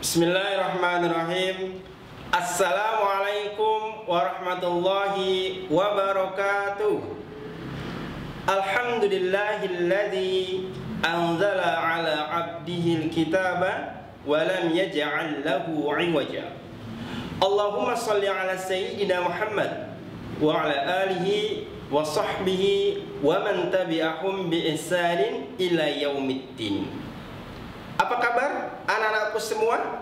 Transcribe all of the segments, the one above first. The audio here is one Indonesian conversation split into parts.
Bismillahirrahmanirrahim. Assalamualaikum warahmatullahi wabarakatuh. Alhamdulillahilladzi anzala ala abdihil kitaba wa lam yaj'al lahu 'iwaja. Allahumma shalli ala sayyidina Muhammad wa ala alihi wa sahbihi wa man tabi'ahum bi ihsanin ila yaumiddin. Apa kabar anak-anakku semua?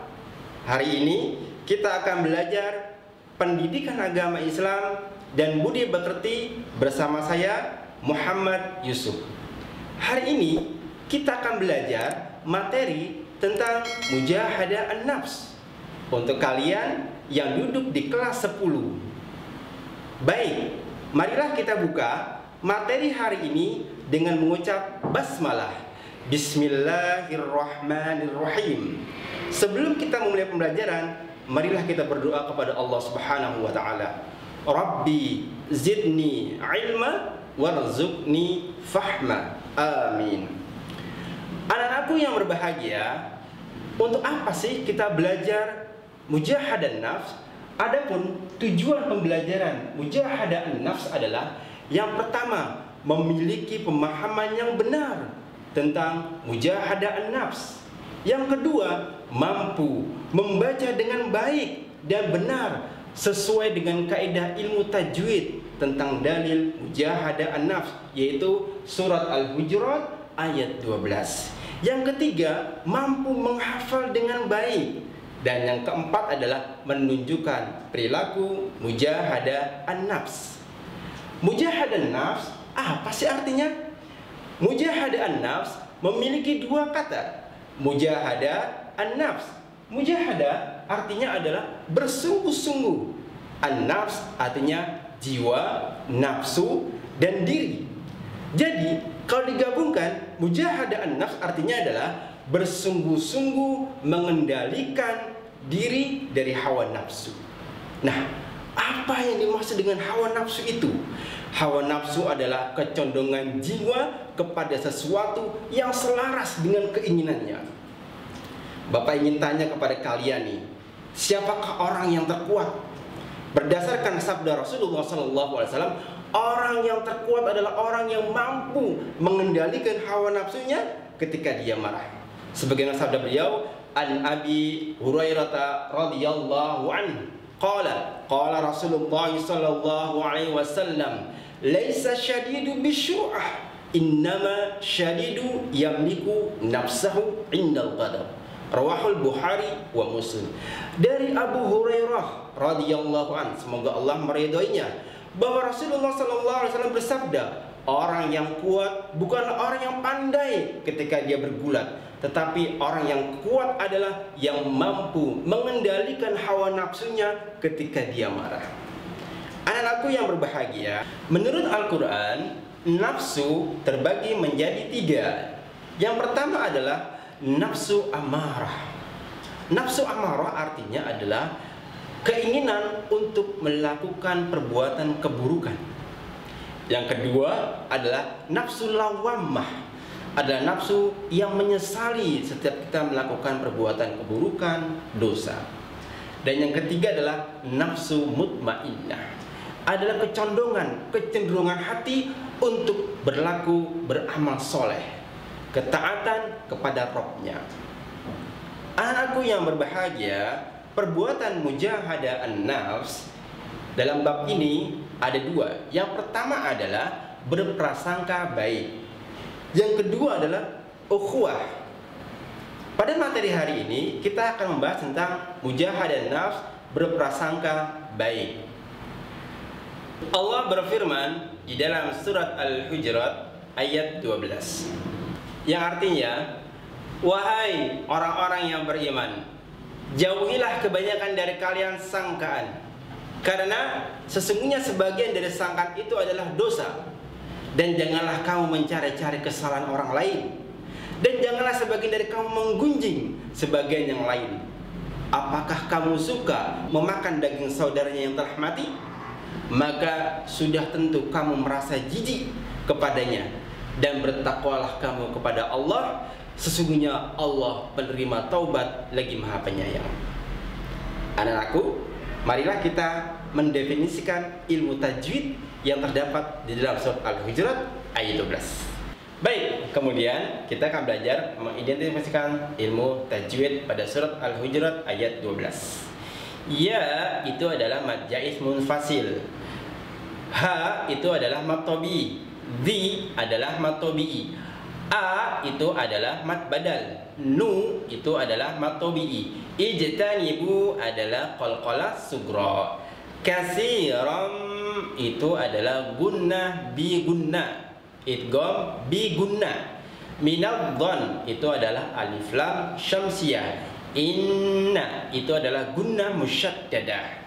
Hari ini kita akan belajar pendidikan agama Islam dan budi pekerti bersama saya Muhammad Yusuf. Hari ini kita akan belajar materi tentang mujahadah an-nafs untuk kalian yang duduk di kelas 10. Baik, marilah kita buka materi hari ini dengan mengucap basmalah. Bismillahirrahmanirrahim. Sebelum kita memulai pembelajaran, marilah kita berdoa kepada Allah Subhanahu wa taala. Rabbi zidni ilma warzuqni fahma. Amin. Anak-anakku yang berbahagia, untuk apa sih kita belajar mujahadah nafs? Adapun tujuan pembelajaran mujahadah nafs adalah yang pertama, memiliki pemahaman yang benar tentang mujahadah an-nafs. Yang kedua, mampu membaca dengan baik dan benar sesuai dengan kaidah ilmu tajwid tentang dalil mujahadah an-nafs, yaitu surat Al-Hujurat ayat 12. Yang ketiga, mampu menghafal dengan baik. Dan yang keempat adalah menunjukkan perilaku mujahadah an-nafs. Mujahadah an-nafs apa sih artinya? Mujahadah an-nafs memiliki dua kata. Mujahadah an-nafs. Mujahadah artinya adalah bersungguh-sungguh. An-nafs artinya jiwa, nafsu, dan diri. Jadi, kalau digabungkan, mujahadah an-nafs artinya adalah bersungguh-sungguh mengendalikan diri dari hawa nafsu. Nah, apa yang dimaksud dengan hawa nafsu itu? Hawa nafsu adalah kecondongan jiwa kepada sesuatu yang selaras dengan keinginannya. Bapak ingin tanya kepada kalian nih, siapakah orang yang terkuat? Berdasarkan sabda Rasulullah SAW, orang yang terkuat adalah orang yang mampu mengendalikan hawa nafsunya ketika dia marah. Sebagaimana sabda beliau, An Abi Hurairah radhiyallahu anhu, qala Rasulullah sallallahu alaihi wasallam, laisa syadidu bisyu'ah, innama syadidu yamliku nafsahu indal ghadab. Rawahul Bukhari wa Muslim. Dari Abu Hurairah radhiyallahu anhu, semoga Allah meridhoinya, bahwa Rasulullah sallallahu alaihi wasallam bersabda, orang yang kuat bukanlah orang yang pandai ketika dia bergulat, tetapi orang yang kuat adalah yang mampu mengendalikan hawa nafsunya ketika dia marah. Anak-anakku yang berbahagia, menurut Al-Quran, nafsu terbagi menjadi 3. Yang pertama adalah nafsu amarah. Nafsu amarah artinya adalah keinginan untuk melakukan perbuatan keburukan. Yang kedua adalah nafsu lawamah, adalah nafsu yang menyesali setiap kita melakukan perbuatan keburukan, dosa. Dan yang ketiga adalah nafsu mutmainnah, adalah kecenderungan hati untuk beramal soleh, ketaatan kepada Rabb-nya. Anakku yang berbahagia, perbuatan mujahadah an-nafs dalam bab ini ada 2. Yang pertama adalah berprasangka baik. Yang kedua adalah ukhuwah. Pada materi hari ini kita akan membahas tentang mujahadah an-nafs, berprasangka baik. Allah berfirman di dalam surat Al-Hujurat ayat 12, yang artinya, wahai orang-orang yang beriman, jauhilah kebanyakan dari kalian sangkaan, karena sesungguhnya sebagian dari sangkaan itu adalah dosa. Dan janganlah kamu mencari-cari kesalahan orang lain, dan janganlah sebagian dari kamu menggunjing sebagian yang lain. Apakah kamu suka memakan daging saudaranya yang telah mati? Maka sudah tentu kamu merasa jijik kepadanya, dan bertakwalah kamu kepada Allah. Sesungguhnya Allah penerima taubat lagi Maha Penyayang. Anak-anakku, marilah kita mendefinisikan ilmu tajwid yang terdapat di dalam surat Al-Hujurat ayat 12. Baik, kemudian kita akan belajar mengidentifikasikan ilmu tajwid pada surat Al-Hujurat ayat 12. Ya itu adalah mad jaiz munfasil. Ha itu adalah mad tabi'i. Di adalah mad tabi'i. A itu adalah mad badal. Nu itu adalah mad tabi'i. Ijtanibu adalah qalqalah sugra. Kasiram itu adalah gunnah bi gunnah. Idgham bi gunnah. Minadh-dhan itu adalah alif lam syamsiyah. Inna itu adalah gunnah musyaddadah.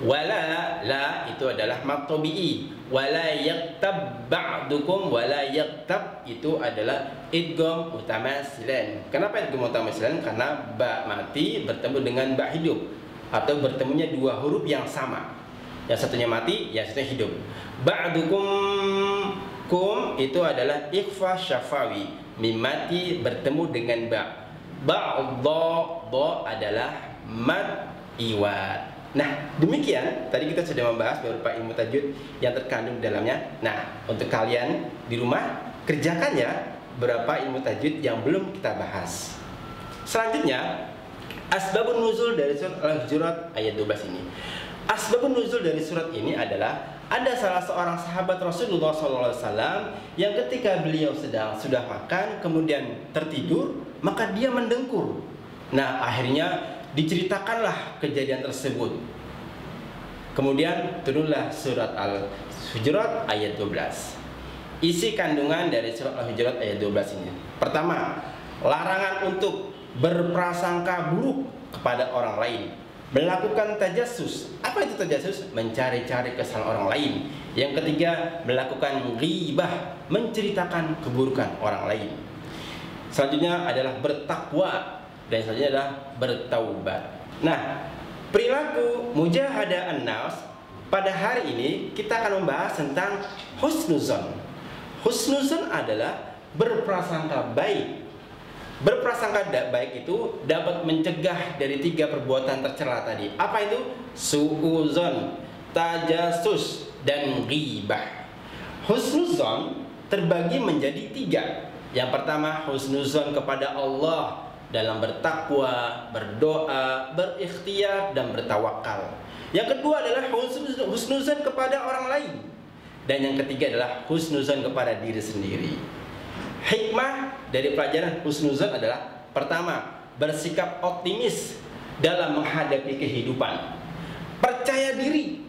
Wala la itu adalah mad tabi'i. Wala yaktab ba'dukum. Wala yaktab itu adalah idgham mutamasilan. Kenapa idgham mutamasilan? Karena ba mati bertemu dengan ba hidup, atau bertemunya dua huruf yang sama. Yang satunya mati, yang satunya hidup. Ba'dukum, kum itu adalah ikhfa syafawi. Mim mati bertemu dengan ba. Ba'dha, dha adalah mad iwad. Nah, demikian tadi kita sudah membahas beberapa ilmu tajwid yang terkandung di dalamnya. Nah, untuk kalian di rumah kerjakan ya beberapa ilmu tajwid yang belum kita bahas. Selanjutnya, asbabun nuzul dari surat Al-Hujurat ayat 12 ini. Asbabun nuzul dari surat ini adalah ada salah seorang sahabat Rasulullah SAW yang ketika beliau sudah makan kemudian tertidur, maka dia mendengkur. Nah, akhirnya diceritakanlah kejadian tersebut. Kemudian turunlah surat Al-Hujurat ayat 12. Isi kandungan dari surat Al-Hujurat ayat 12 ini. Pertama, larangan untuk berprasangka buruk kepada orang lain. Melakukan tajassus. Apa itu tajassus? Mencari-cari kesalahan orang lain. Yang ketiga, melakukan ghibah, menceritakan keburukan orang lain. Selanjutnya adalah bertakwa, dan selanjutnya adalah bertaubat. Nah, perilaku mujahadah an-nafs pada hari ini kita akan membahas tentang husnuzon. Husnuzon adalah berprasangka baik. Berprasangka baik itu dapat mencegah dari 3 perbuatan tercela tadi. Apa itu? Su'uzon, tajasus, dan ghibah. Husnuzon terbagi menjadi 3. Yang pertama, husnuzon kepada Allah dalam bertakwa, berdoa, berikhtiar, dan bertawakal. Yang kedua adalah husnuzon kepada orang lain. Dan yang ketiga adalah husnuzon kepada diri sendiri. Hikmah dari pelajaran husnuzon adalah pertama, bersikap optimis dalam menghadapi kehidupan. Percaya diri,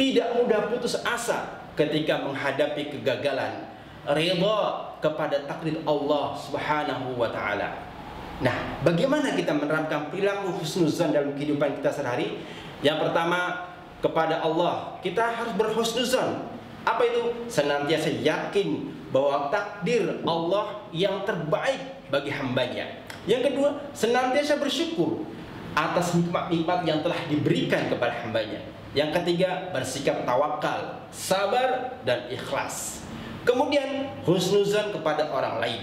tidak mudah putus asa ketika menghadapi kegagalan. Ridha kepada takdir Allah Subhanahu wa taala. Nah, bagaimana kita menerapkan perilaku husnuzon dalam kehidupan kita sehari-hari? Yang pertama, kepada Allah kita harus berhusnuzon. Apa itu? Senantiasa yakin bahwa takdir Allah yang terbaik bagi hambanya. Yang kedua, senantiasa bersyukur atas nikmat-nikmat yang telah diberikan kepada hambanya. Yang ketiga, bersikap tawakal, sabar, dan ikhlas. Kemudian, husnuzon kepada orang lain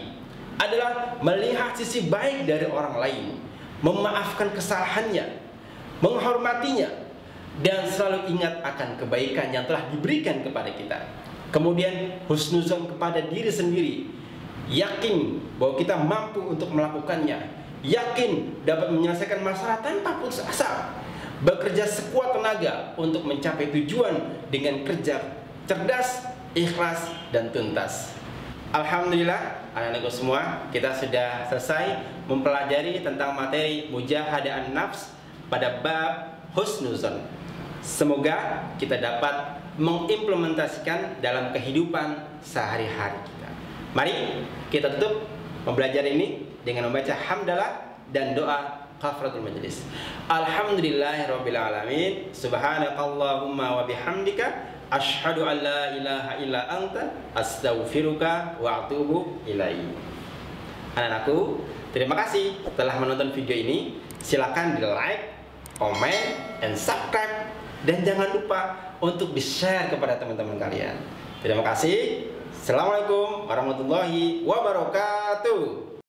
adalah melihat sisi baik dari orang lain, memaafkan kesalahannya, menghormatinya, dan selalu ingat akan kebaikan yang telah diberikan kepada kita. Kemudian husnuzon kepada diri sendiri, yakin bahwa kita mampu untuk melakukannya, yakin dapat menyelesaikan masalah tanpa putus asa, bekerja sekuat tenaga untuk mencapai tujuan dengan kerja cerdas, ikhlas, dan tuntas. Alhamdulillah, anak-anakku semua, kita sudah selesai mempelajari tentang materi mujahadah an-nafs pada bab husnuzon. Semoga kita dapat mengimplementasikan dalam kehidupan sehari-hari kita. Mari kita tutup pembelajaran ini dengan membaca hamdalah dan doa kafaratul majelis. Alhamdulillahirabbil alamin. Subhanakallahumma wa bihamdika asyhadu an la ilaha illa anta astaghfiruka wa atubu ilaik. Anak-anakku, terima kasih telah menonton video ini. Silakan di like, komen, dan subscribe, dan jangan lupa untuk di-share kepada teman-teman kalian. Terima kasih. Assalamualaikum warahmatullahi wabarakatuh.